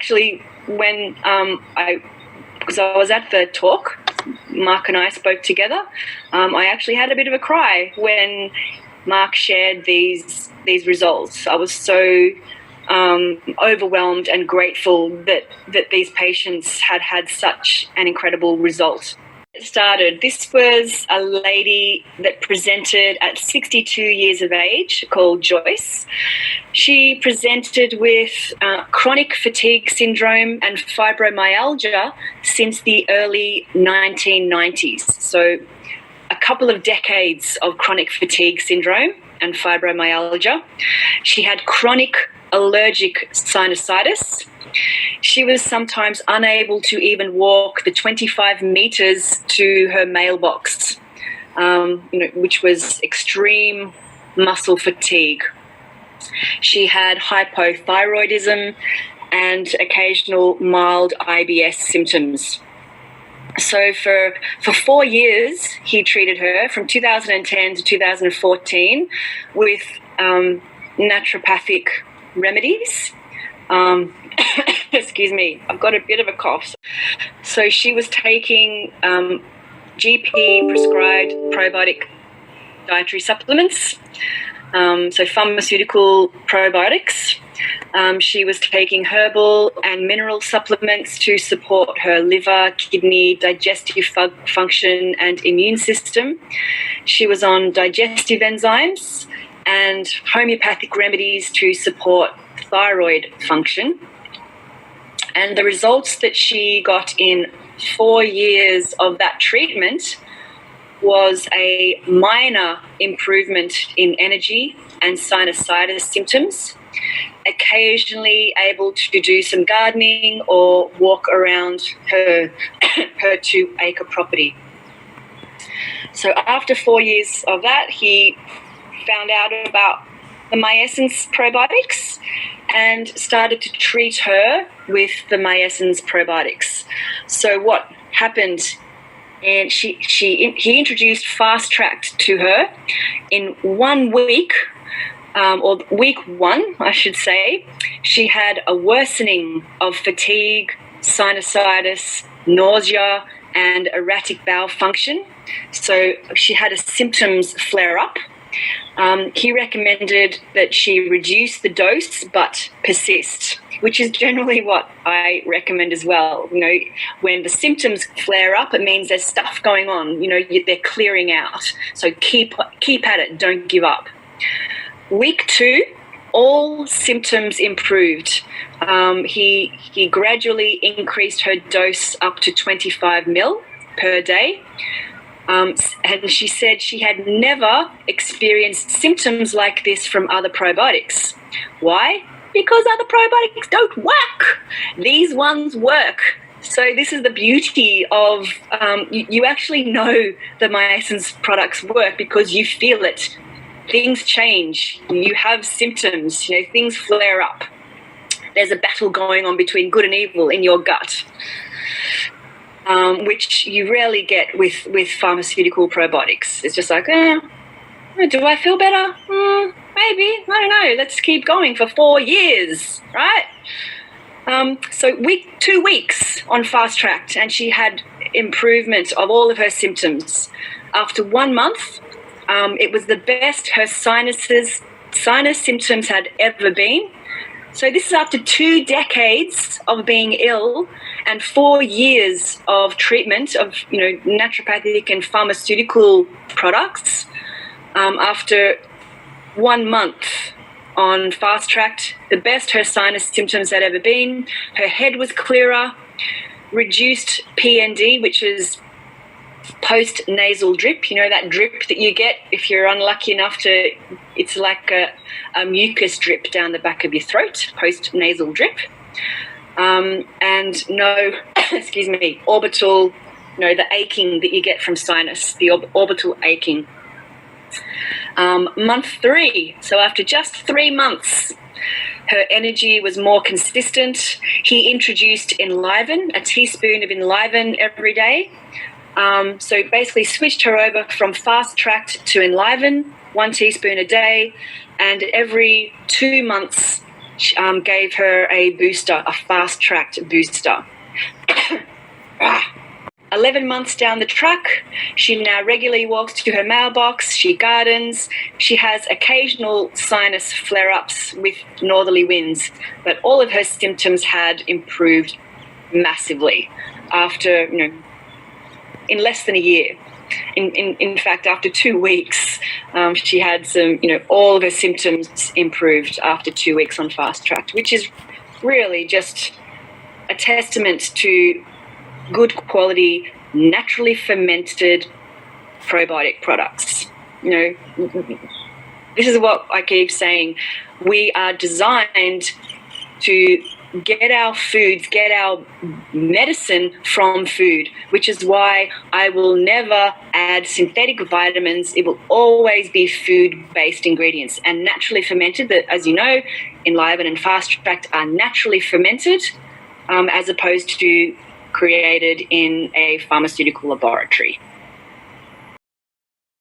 actually, when because I was at the talk, Mark and I spoke together. I actually had a bit of a cry when Mark shared these results. I was so overwhelmed and grateful that these patients had such an incredible result. This was a lady that presented at 62 years of age called Joyce. She presented with chronic fatigue syndrome and fibromyalgia since the early 1990s. So a couple of decades of chronic fatigue syndrome and fibromyalgia. She had chronic allergic sinusitis. She was sometimes unable to even walk the 25 meters to her mailbox, which was extreme muscle fatigue. She had hypothyroidism and occasional mild IBS symptoms. So for 4 years, he treated her from 2010 to 2014 with naturopathic remedies. Excuse me, I've got a bit of a cough. So she was taking GP prescribed probiotic dietary supplements, so pharmaceutical probiotics. She was taking herbal and mineral supplements to support her liver, kidney, digestive function and immune system. She was on digestive enzymes and homeopathic remedies to support thyroid function. And the results that she got in 4 years of that treatment was a minor improvement in energy and sinusitis symptoms, occasionally able to do some gardening or walk around her 2-acre property. So after 4 years of that, he found out about the Miessence probiotics and started to treat her with the Miessence probiotics. So what happened, and he introduced Fast Tracked to her in 1 week, or week 1, I should say. She had a worsening of fatigue, sinusitis, nausea, and erratic bowel function. So she had a symptoms flare up. He recommended that she reduce the dose but persist, which is generally what I recommend as well. When the symptoms flare up, it means there's stuff going on. They're clearing out. So keep at it. Don't give up. Week 2, all symptoms improved. He gradually increased her dose up to 25 ml per day. And she said she had never experienced symptoms like this from other probiotics. Why? Because other probiotics don't work. These ones work. So this is the beauty of you actually know the Miessence products work because you feel it. Things change. You have symptoms. Things flare up. There's a battle going on between good and evil in your gut. Which you rarely get with pharmaceutical probiotics. It's just like, do I feel better? Maybe. I don't know. Let's keep going for 4 years, right? So 2 weeks on Fast Tracked, and she had improvement of all of her symptoms. After 1 month, it was the best her sinus symptoms had ever been. So this is after 2 decades of being ill and 4 years of treatment of naturopathic and pharmaceutical products. After 1 month on Fast Tracked, the best her sinus symptoms had ever been. Her head was clearer, reduced PND, which is post-nasal drip, that drip that you get if you're unlucky enough to, it's like a mucus drip down the back of your throat, post-nasal drip. And no, excuse me, orbital, the aching that you get from sinus, the orbital aching. Month 3, so after just 3 months, her energy was more consistent. He introduced Enliven, a teaspoon of Enliven every day. So basically switched her over from Fast Tracked to Enliven, 1 teaspoon a day, and every 2 months gave her a booster, a fast-tracked booster. 11 months down the track, she now regularly walks to her mailbox, she gardens, she has occasional sinus flare-ups with northerly winds, but all of her symptoms had improved massively after, in less than a year. In fact, after 2 weeks, she had all of her symptoms improved after 2 weeks on fast track, which is really just a testament to good quality, naturally fermented probiotic products. This is what I keep saying. We are designed to get our foods, get our medicine from food, which is why I will never add synthetic vitamins. It will always be food-based ingredients. And naturally fermented, that, as you know, Enliven and Fast Tracked are naturally fermented as opposed to created in a pharmaceutical laboratory.